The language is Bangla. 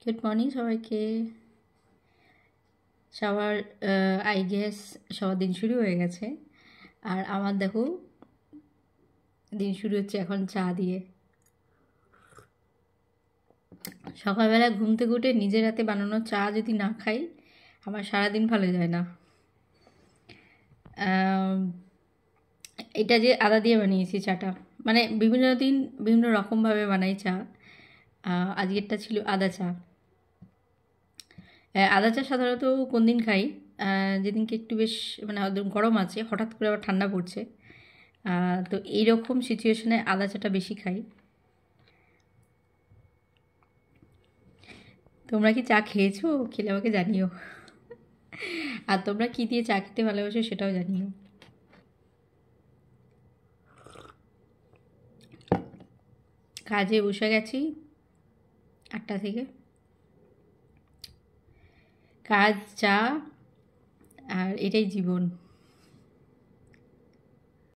গুড মর্নিং সবাইকে। সবার আই গেস সবার দিন শুরু হয়ে গেছে। আর আমার দেখো দিন শুরু হচ্ছে এখন চা দিয়ে। সকালবেলা ঘুম থেকে উঠে নিজের হাতে বানানো চা যদি না খাই আমার সারাদিন ভালো যায় না। এটা যে আদা দিয়ে বানিয়েছি চাটা, মানে বিভিন্ন দিন বিভিন্ন রকমভাবে বানাই চা। আজকেরটা ছিল আদা চা। আদা চা সাধারণত কোন দিন খাই, যেদিনকে একটু বেশ মানে গরম আছে, হঠাৎ করে আবার ঠান্ডা পড়ছে, তো এইরকম সিচুয়েশনে আদা চাটা বেশি খাই। তোমরা কি চা খেয়েছো? খেলে আমাকে জানিও। আর তোমরা কি দিয়ে চা খেতে ভালোবাসো সেটাও জানিও। কাজে বসে গেছি 8টা থেকে। কাজ, চা, আর এটাই জীবন।